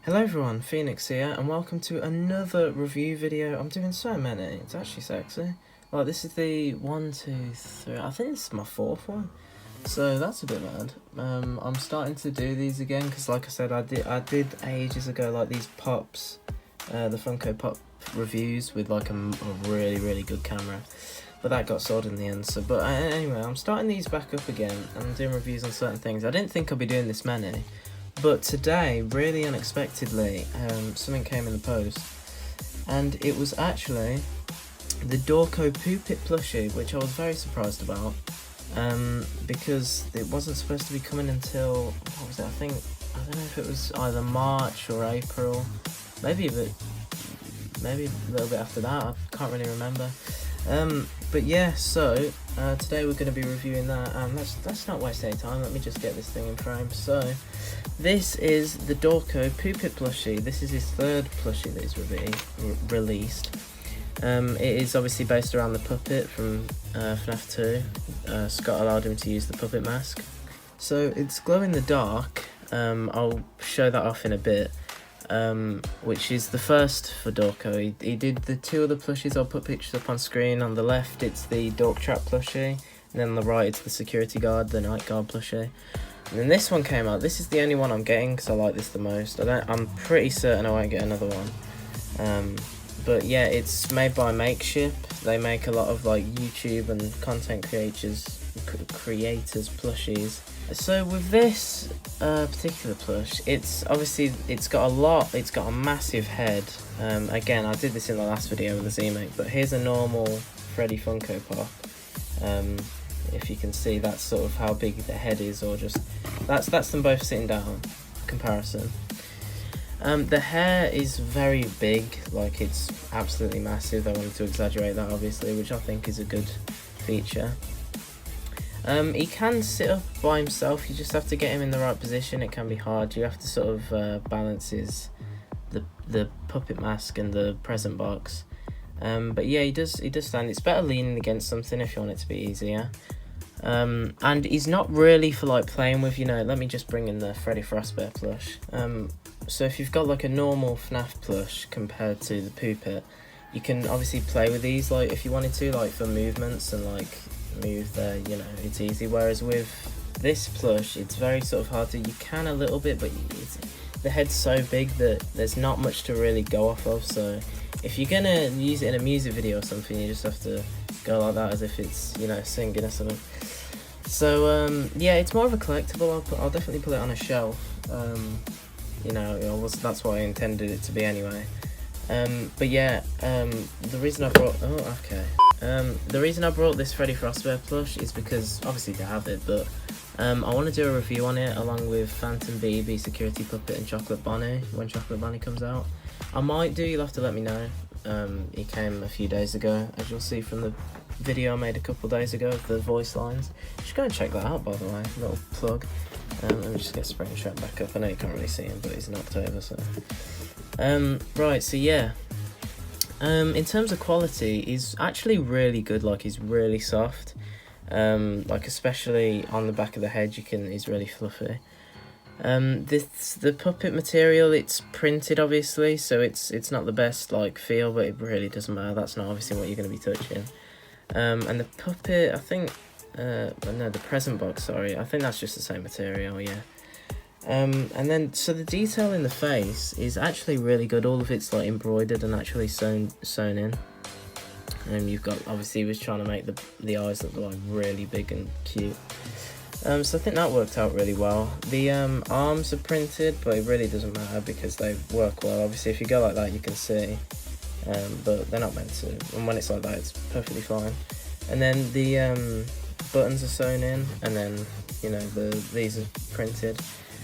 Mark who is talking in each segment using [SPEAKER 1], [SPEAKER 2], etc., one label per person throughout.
[SPEAKER 1] Hello everyone, Phoenix here, and welcome to another review video. I'm doing so many, it's actually sexy. Like, this is the 1, 2, 3, I think this is my 4th one. So that's a bit mad. I'm starting to do these again, because like I said, I did ages ago, like these pops, the Funko Pop reviews with like a really good camera. But that got sold in the end, so, but anyway, I'm starting these back up again, and I'm doing reviews on certain things. I didn't think I'd be doing this many. But today, really unexpectedly, something came in the post, and it was actually the Dawko Poopet Plushie, which I was very surprised about, because it wasn't supposed to be coming until, what was it, I don't know if it was either March or April, maybe a little bit after that, I can't really remember. But yeah, so today we're going to be reviewing that, and let's not waste any time. Let me just get this thing in frame. So this is the Dawko Poopet Plushie. This is his third plushie that he's released. It is obviously based around the puppet from FNAF 2. Scott allowed him to use the puppet mask. So it's glow in the dark. I'll show that off in a bit. Which is the first for Dawko. He did the two other plushies. I'll put pictures up on screen. On the left it's the Dork Trap plushie, and then on the right it's the security guard, the night guard plushie. And then this one came out. This is the only one I'm getting because I like this the most. I'm pretty certain I won't get another one. But yeah, it's made by Makeship. They make a lot of like YouTube and content creators plushies. So with this particular plush, it's got a massive head. Again, I did this in the last video with the Z-Make, but here's a normal Freddy Funko Pop. If you can see, that's sort of how big the head is, or just that's them both sitting down comparison. The hair is very big, like it's absolutely massive. I wanted to exaggerate that obviously, which I think is a good feature. He can sit up by himself, you just have to get him in the right position. It can be hard. You have to sort of balance the puppet mask and the present box. But yeah, he does stand. It's better leaning against something if you want it to be easier. And he's not really for like playing with, you know. Let me just bring in the Freddy Fazbear plush. So if you've got like a normal FNAF plush compared to the Poopet, you can obviously play with these like if you wanted to, like for movements and like move there, you know, it's easy. Whereas with this plush, it's very sort of hard to, you can a little bit, but the head's so big that there's not much to really go off of. So if you're gonna use it in a music video or something, you just have to go like that as if it's, you know, singing or something. So yeah, it's more of a collectible. I'll definitely put it on a shelf. You know, that's what I intended it to be anyway. But yeah, the reason I brought the reason I brought this Freddy Fazbear plush is because obviously they have it, but I want to do a review on it along with Phantom BB, Security Puppet, and Chocolate Bonnie when Chocolate Bonnie comes out. I might do. You'll have to let me know. He came a few days ago, as you'll see from the video I made a couple days ago of the voice lines. You should go and check that out, by the way. Little plug. Let me just get Springtrap back up. I know you can't really see him, but he's knocked over, so. Right, so yeah. In terms of quality, he's actually really good. Like, he's really soft. Like especially on the back of the head, he's really fluffy. The puppet material, it's printed obviously, so it's not the best like feel, but it really doesn't matter. That's not obviously what you're going to be touching. And the puppet, I think, no, the present box, sorry, I think that's just the same material, yeah. And then, so the detail in the face is actually really good. All of it's like embroidered and actually sewn in. And you've got, obviously he was trying to make the eyes look like really big and cute. So I think that worked out really well. The arms are printed, but it really doesn't matter because they work well. Obviously if you go like that you can see, but they're not meant to. And when it's like that, it's perfectly fine. And then the buttons are sewn in, and then, you know, these are printed.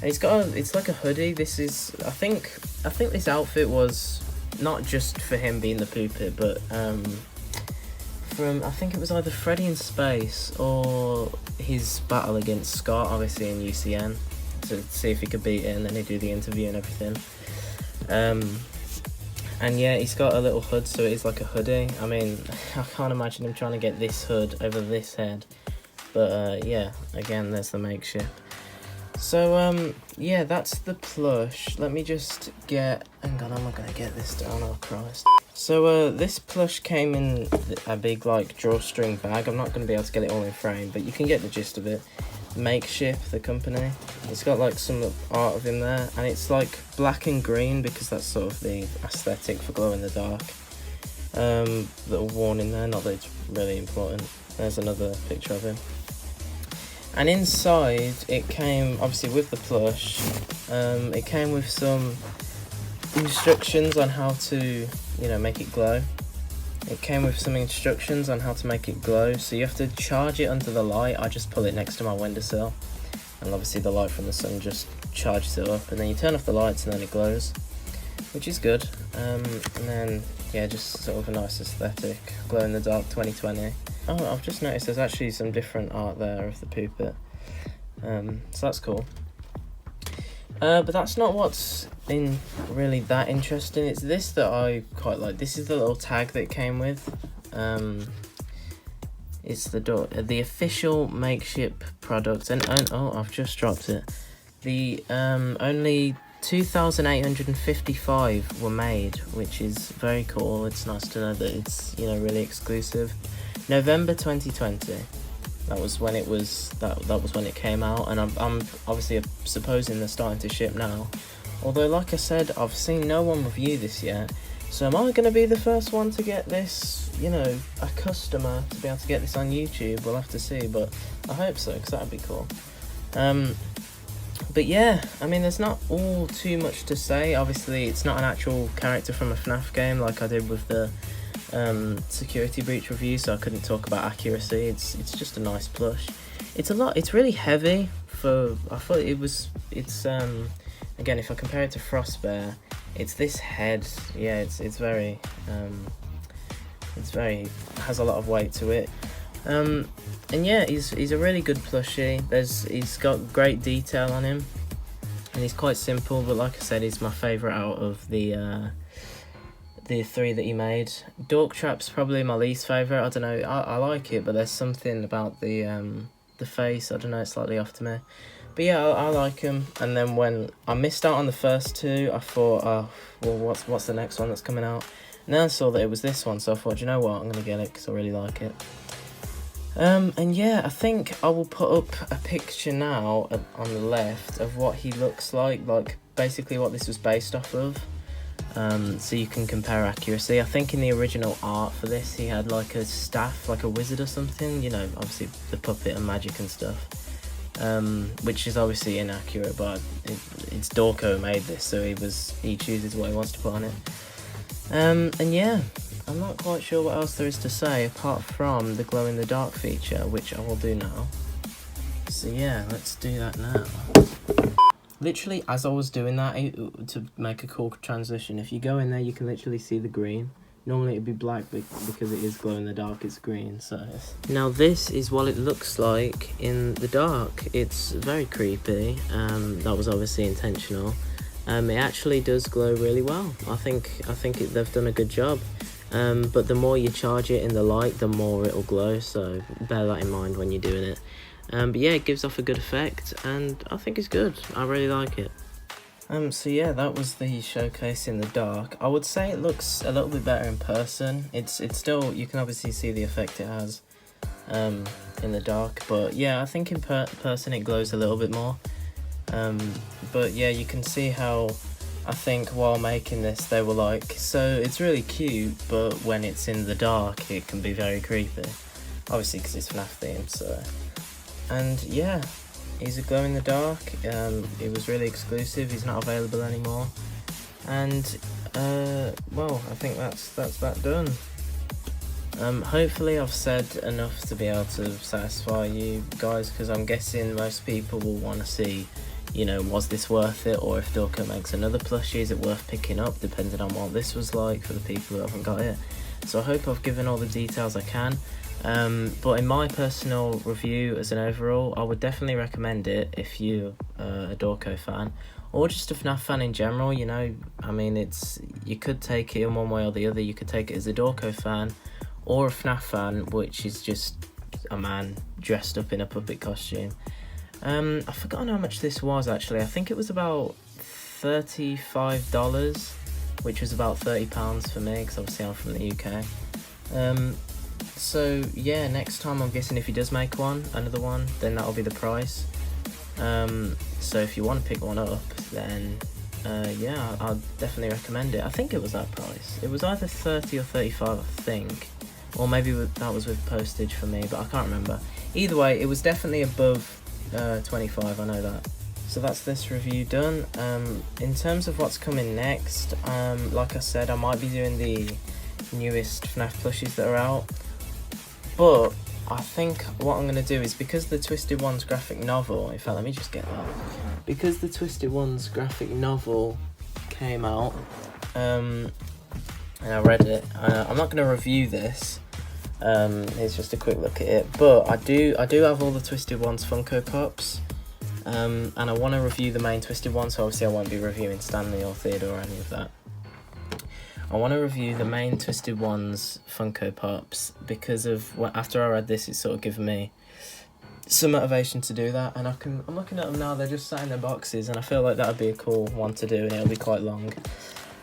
[SPEAKER 1] And it's like a hoodie. This is, I think this outfit was not just for him being the Poopet, but from, I think it was either Freddy in Space or his battle against Scott, obviously in UCN, to see if he could beat it, and then he'd do the interview and everything. And yeah, he's got a little hood, so it is like a hoodie. I mean, I can't imagine him trying to get this hood over this head. But yeah, again, there's the Makeship. So yeah, that's the plush. Let me just get, hang on, I'm not gonna get this down, oh Christ. So this plush came in a big like drawstring bag. I'm not gonna be able to get it all in frame, but you can get the gist of it. Makeship, the company. It's got like some art of him there, and it's like black and green because that's sort of the aesthetic for glow in the dark. That are worn in there, not that it's really important. There's another picture of him. And inside it came, obviously with the plush, it came with some instructions on how to, you know, make it glow. It came with some instructions on how to make it glow, so you have to charge it under the light. I just pull it next to my windowsill, and obviously the light from the sun just charges it up, and then you turn off the lights and then it glows, which is good. And then, yeah, just sort of a nice aesthetic, glow in the dark 2020. Oh, I've just noticed there's actually some different art there of the Poopet, so that's cool. But that's not what's in really that interesting. It's this that I quite like. This is the little tag that it came with. It's the official Makeship product, and oh, I've just dropped it. The only 2,855 were made, which is very cool. It's nice to know that it's, you know, really exclusive. November 2020. That was when it was. That was when it came out, and I'm obviously supposing they're starting to ship now. Although, like I said, I've seen no one review this yet. So am I going to be the first one to get this? You know, a customer to be able to get this on YouTube? We'll have to see, but I hope so, because that'd be cool. But yeah, I mean, there's not all too much to say. Obviously, it's not an actual character from a FNAF game like I did with the security breach review, so I couldn't talk about accuracy. It's just a nice plush. It's really heavy for, I thought it's again, if I compare it to Frostbear, it's this head. Yeah, it's very has a lot of weight to it. And yeah, he's a really good plushie. He's got great detail on him, and he's quite simple, but like I said, he's my favourite out of the three that he made. Dork Trap's probably my least favourite. I don't know, I like it, but there's something about the face, I don't know, it's slightly off to me. But yeah, I like him. And then when I missed out on the first two, I thought, oh, well, what's the next one that's coming out? And then I saw that it was this one, so I thought, you know what, I'm going to get it because I really like it. And yeah, I think I will put up a picture now on the left of what he looks like basically what this was based off of. So you can compare accuracy. I think in the original art for this, he had like a staff, like a wizard or something, you know, obviously the puppet and magic and stuff, which is obviously inaccurate, but it's Dawko who made this, so he chooses what he wants to put on it. And yeah, I'm not quite sure what else there is to say apart from the glow in the dark feature, which I will do now. So yeah, let's do that now. Literally, as I was doing that, to make a cool transition, if you go in there, you can literally see the green. Normally it'd be black, but because it is glow in the dark, it's green. So now this is what it looks like in the dark. It's very creepy. That was obviously intentional. It actually does glow really well. I think they've done a good job. But the more you charge it in the light, the more it'll glow. So bear that in mind when you're doing it. But yeah, it gives off a good effect, and I think it's good. I really like it. So yeah, that was the showcase in the dark. I would say it looks a little bit better in person. It's still, you can obviously see the effect it has in the dark, but yeah, I think in person it glows a little bit more. But yeah, you can see how, I think while making this they were like, so it's really cute, but when it's in the dark it can be very creepy. Obviously because it's FNAF themed, so. And yeah, he's a glow in the dark. It was really exclusive. He's not available anymore. And well, I think that's that done. Hopefully I've said enough to be able to satisfy you guys, because I'm guessing most people will want to see, you know, was this worth it, or if Dawko makes another plushie, is it worth picking up, depending on what this was like for the people who haven't got it. So I hope I've given all the details I can. But in my personal review as an overall, I would definitely recommend it if you're a Dawko fan, or just a FNAF fan in general. You know, I mean, you could take it in one way or the other. You could take it as a Dawko fan, or a FNAF fan, which is just a man dressed up in a puppet costume. I've forgotten how much this was actually. I think it was about $35, which was about £30 for me, because obviously I'm from the UK. So yeah, next time I'm guessing if he does make another one, then that'll be the price. So if you want to pick one up, then yeah, I'll definitely recommend it. I think it was that price. It was either 30 or 35, I think, or maybe that was with postage for me, but I can't remember. Either way, it was definitely above 25, I know that. So that's this review done. In terms of what's coming next, like I said, I might be doing the newest FNAF plushies that are out, but I think what I'm going to do is, because the Twisted Ones graphic novel, in fact let me just get that, because the Twisted Ones graphic novel came out, and I read it, I'm not going to review this. Here's just a quick look at it, but I do have all the Twisted Ones Funko Pops, and I want to review the main Twisted Ones, so obviously I won't be reviewing Stanley or Theodore or any of that. I want to review the main Twisted Ones Funko Pops, because of after I read this, it's sort of given me some motivation to do that, and I'm looking at them now, they're just sat in their boxes, and I feel like that would be a cool one to do, and it'll be quite long.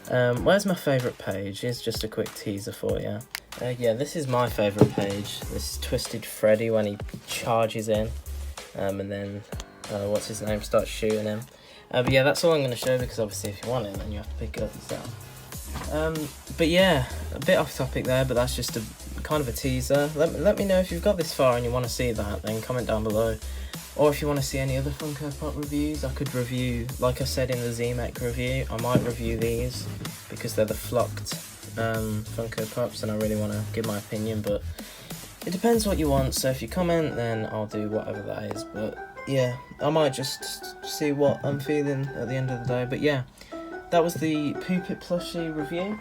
[SPEAKER 1] Where's my favourite page? Here's just a quick teaser for you. Yeah, this is my favourite page. This is Twisted Freddy when he charges in, and then what's his name starts shooting him. But yeah, that's all I'm going to show, because obviously if you want it, then you have to pick it up yourself. But yeah, a bit off topic there, but that's just a kind of a teaser. Let me know if you've got this far and you want to see that, then comment down below. Or if you want to see any other Funko Pop reviews, I could review, like I said in the Z-Mech review, I might review these, because they're the flocked Funko Pops, and I really want to give my opinion, but it depends what you want, so if you comment, then I'll do whatever that is. But yeah, I might just see what I'm feeling at the end of the day. But yeah, that was the Poopet Plushie review.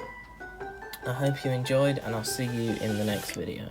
[SPEAKER 1] I hope you enjoyed, and I'll see you in the next video.